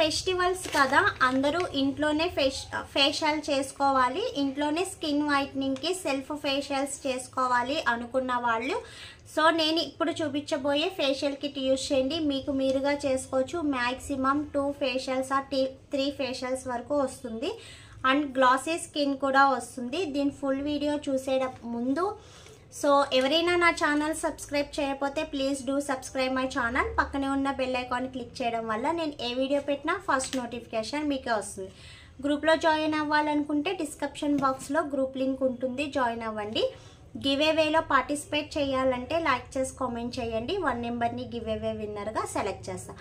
Festivals కదా, అందరూ ఇంట్లోనే ఫేషియల్ చేసుకోవాలి, ఇంట్లోనే స్కిన్ వైట్నింగ్కి సెల్ఫ్ ఫేషియల్స్ చేసుకోవాలి అనుకున్న వాళ్ళు సో నేను ఇప్పుడు చూపించబోయే ఫేషియల్ కిట్ యూజ్ చేయండి. మీకు మీరుగా చేసుకోవచ్చు. మ్యాక్సిమం 2 ఫేషియల్స్ ఆర్ 3 ఫేషియల్స్ వరకు వస్తుంది. అండ్ గ్లాసీ స్కిన్ కూడా వస్తుంది. దీని ఫుల్ వీడియో చూసే ముందు సో ఎవరైనా నా ఛానల్ సబ్స్క్రైబ్ చేయకపోతే please do subscribe my channel. పక్కనే ఉన్న బెల్ ఐకాన్ క్లిక్ చేయడం వల్ల నేను ఏ వీడియో పెట్టినా ఫస్ట్ నోటిఫికేషన్ మీకే వస్తుంది. గ్రూప్లో జాయిన్ అవ్వాలనుకుంటే డిస్క్రిప్షన్ బాక్స్లో గ్రూప్ లింక్ ఉంటుంది, జాయిన్ అవ్వండి. గివ్ అవేలో పార్టిసిపేట్ చేయాలంటే లైక్ చేసి కామెంట్ చేయండి. 1 నెంబర్ని గివ్ అవే విన్నర్గా సెలెక్ట్ చేస్తాను.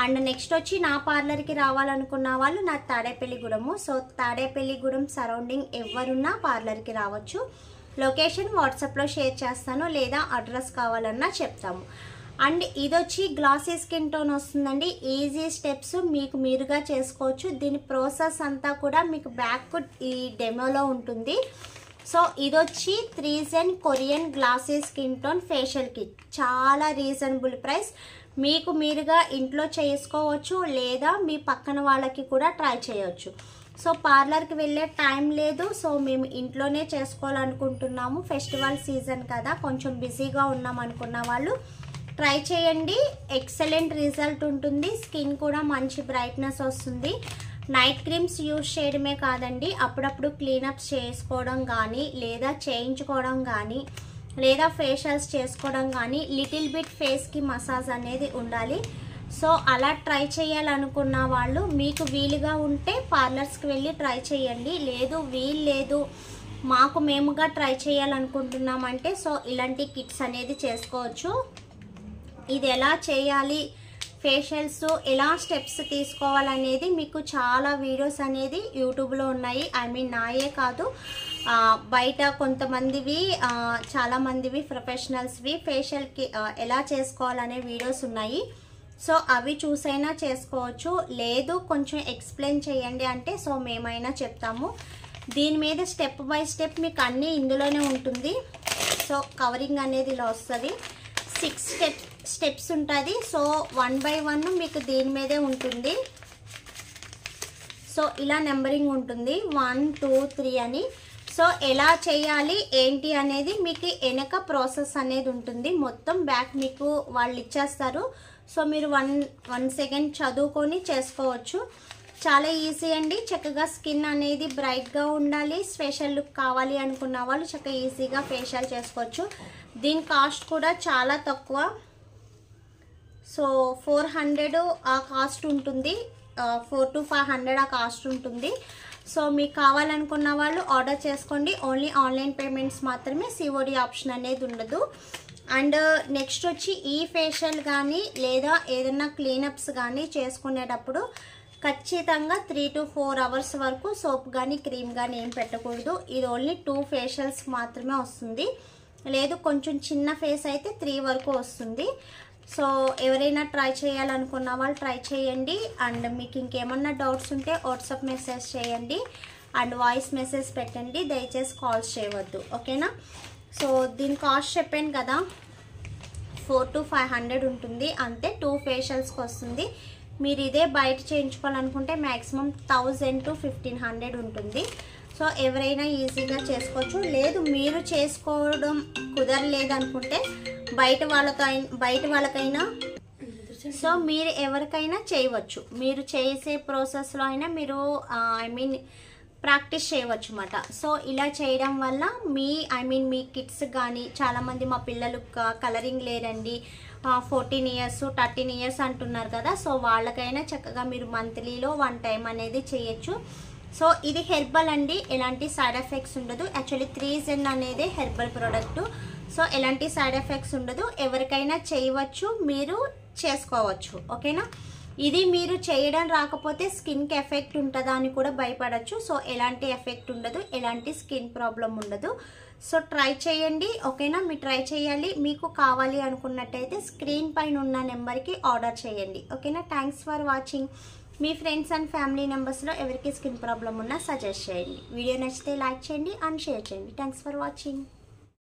అండ్ నెక్స్ట్ వచ్చి నా పార్లర్కి రావాలనుకున్న వాళ్ళు నా తాడేపల్లిగూడెము. సో తాడేపల్లిగూడెం సరౌండింగ్ ఎవరున్నా పార్లర్కి రావచ్చు. లొకేషన్ వాట్సాప్లో షేర్ చేస్తాను, లేదా అడ్రస్ కావాలన్నా చెప్తాము. అండ్ ఇది వచ్చి గ్లాసీ స్కిన్ టోన్ వస్తుందండి. ఈజీ స్టెప్స్ మీకు మీరుగా చేసుకోవచ్చు. దీని ప్రాసెస్ అంతా కూడా మీకు బ్యాక్ ఈ డెమోలో ఉంటుంది. సో ఇది వచ్చి 3 Korean glossy skin tone facial kit. చాలా రీజనబుల్ ప్రైస్. మీకు మీరుగా ఇంట్లో చేసుకోవచ్చు, లేదా మీ పక్కన వాళ్ళకి కూడా ట్రై చేయవచ్చు. సో పార్లర్కి వెళ్ళే టైం లేదు, సో మేము ఇంట్లోనే చేసుకోవాలనుకుంటున్నాము. ఫెస్టివల్ సీజన్ కదా, కొంచెం బిజీగా ఉన్నాం అనుకున్న వాళ్ళు ట్రై చేయండి. ఎక్సలెంట్ రిజల్ట్ ఉంటుంది. స్కిన్ కూడా మంచి బ్రైట్నెస్ వస్తుంది. నైట్ క్రీమ్స్ యూజ్ చేయడమే కాదండి, అప్పుడప్పుడు క్లీనప్స్ చేసుకోవడం కానీ, లేదా చేయించుకోవడం కానీ, లేదా ఫేషియల్స్ చేసుకోవడం కానీ, లిటిల్ బిట్ ఫేస్కి మసాజ్ అనేది ఉండాలి. సో అలా ట్రై చేయాలనుకున్న వాళ్ళు మీకు వీలుగా ఉంటే పార్లర్స్కి వెళ్ళి ట్రై చేయండి. లేదు వీలు మాకు మేముగా ట్రై చేయాలనుకుంటున్నామంటే సో ఇలాంటి కిట్స్ అనేది చేసుకోవచ్చు. ఇది ఎలా చేయాలి, ఫేషియల్స్ ఎలా స్టెప్స్ తీసుకోవాలనేది మీకు చాలా వీడియోస్ అనేది యూట్యూబ్లో ఉన్నాయి. ఐ మీన్ నాయే కాదు, బయట కొంతమందివి చాలామందివి ప్రొఫెషనల్స్వి ఫేషియల్కి ఎలా చేసుకోవాలనే వీడియోస్ ఉన్నాయి. సో అవి చూసైనా చేసుకోవచ్చు. లేదు కొంచెం ఎక్స్ప్లెయిన్ చేయండి అంటే సో మేమైనా చెప్తాము. దీని మీద స్టెప్ బై స్టెప్ మీకు అన్నీ ఇందులోనే ఉంటుంది. సో కవరింగ్ అనేది ఇలా వస్తుంది. 6 స్టెప్స్ ఉంటుంది. సో 1 by 1 మీకు దీని మీదే ఉంటుంది. సో ఇలా నెంబరింగ్ ఉంటుంది 1 2 3 అని. సో ఎలా చేయాలి ఏంటి అనేది మీకు వెనక ప్రాసెస్ అనేది ఉంటుంది. మొత్తం బ్యాక్ మీకు వాళ్ళు ఇచ్చేస్తారు. సో మీరు 1 సెకండ్ చదువుకొని చేసుకోవచ్చు. చాలా ఈజీ అండి. చక్కగా స్కిన్ అనేది బ్రైట్గా ఉండాలి, స్పెషల్ లుక్ కావాలి అనుకున్న వాళ్ళు చక్కగా ఈజీగా ఫేషియల్ చేసుకోవచ్చు. దీని కాస్ట్ కూడా చాలా తక్కువ. సో 400 ఆ కాస్ట్ ఉంటుంది, 400 to 500 ఆ కాస్ట్ ఉంటుంది. సో మీకు కావాలనుకున్న వాళ్ళు ఆర్డర్ చేసుకోండి. ఓన్లీ ఆన్లైన్ పేమెంట్స్ మాత్రమే, సిఓడి ఆప్షన్ అనేది ఉండదు. అండ్ నెక్స్ట్ వచ్చి ఈ ఫేషియల్ కానీ లేదా ఏదైనా క్లీనప్స్ కానీ చేసుకునేటప్పుడు ఖచ్చితంగా 3 to 4 hours వరకు సోప్ కానీ క్రీమ్ కానీ ఏం పెట్టకూడదు. ఇది ఓన్లీ 2 ఫేషియల్స్ మాత్రమే వస్తుంది. లేదు కొంచెం చిన్న ఫేస్ అయితే 3 వరకు వస్తుంది. సో ఎవరైనా ట్రై చేయాలనుకున్న వాళ్ళు ట్రై చేయండి. అండ్ మీకు ఇంకేమన్నా డౌట్స్ ఉంటే వాట్సాప్ మెసేజ్ చేయండి అండ్ వాయిస్ మెసేజ్ పెట్టండి. దయచేసి కాల్స్ చేయవద్దు, ఓకేనా. సో దీని కాస్ట్ చెప్పాను కదా, 400 to 500 ఉంటుంది అంతే. 2 ఫేషియల్స్కి వస్తుంది. మీరు ఇదే బయట చేయించుకోవాలనుకుంటే మ్యాక్సిమం 1000 to 1500 ఉంటుంది. సో ఎవరైనా ఈజీగా చేసుకోవచ్చు. లేదు మీరు చేసుకోవడం కుదరలేదనుకుంటే బయట వాళ్ళకైనా సో మీరు ఎవరికైనా చేయవచ్చు. మీరు చేసే ప్రాసెస్లో అయినా మీరు ఐ మీన్ ప్రాక్టీస్ చేయవచ్చు అన్నమాట. సో ఇలా చేయడం వల్ల మీ కిడ్స్ కానీ, చాలామంది మా పిల్లలు కలరింగ్ లేరండి 14 years 13 years అంటున్నారు కదా, సో వాళ్ళకైనా చక్కగా మీరు మంత్లీలో 1 time అనేది చేయొచ్చు. సో ఇది హెర్బల్ అండి, ఎలాంటి సైడ్ ఎఫెక్ట్స్ ఉండదు. యాక్చువల్లీ 3 అనేది హెర్బల్ ప్రోడక్ట్. సో ఎలాంటి సైడ్ ఎఫెక్ట్స్ ఉండదు. ఎవరికైనా చేయవచ్చు, మీరు చేసుకోవచ్చు, ఓకేనా. ఇది మీరు చేయడం రాకపోతే స్కిన్కి ఎఫెక్ట్ ఉంటుందా అని కూడా భయపడచ్చు. సో ఎలాంటి ఎఫెక్ట్ ఉండదు, ఎలాంటి స్కిన్ ప్రాబ్లం ఉండదు. సో ట్రై చేయండి, ఓకేనా. మీరు ట్రై చేయాలి. మీకు కావాలి అనుకున్నట్టయితే స్క్రీన్ పైన ఉన్న నెంబర్కి ఆర్డర్ చేయండి, ఓకేనా. Thanks for watching. మీ ఫ్రెండ్స్ అండ్ ఫ్యామిలీ మెంబర్స్లో ఎవరికి స్కిన్ ప్రాబ్లం ఉన్నా సజెస్ట్ చేయండి. వీడియో నచ్చితే లైక్ చేయండి అండ్ షేర్ చేయండి. Thanks for watching.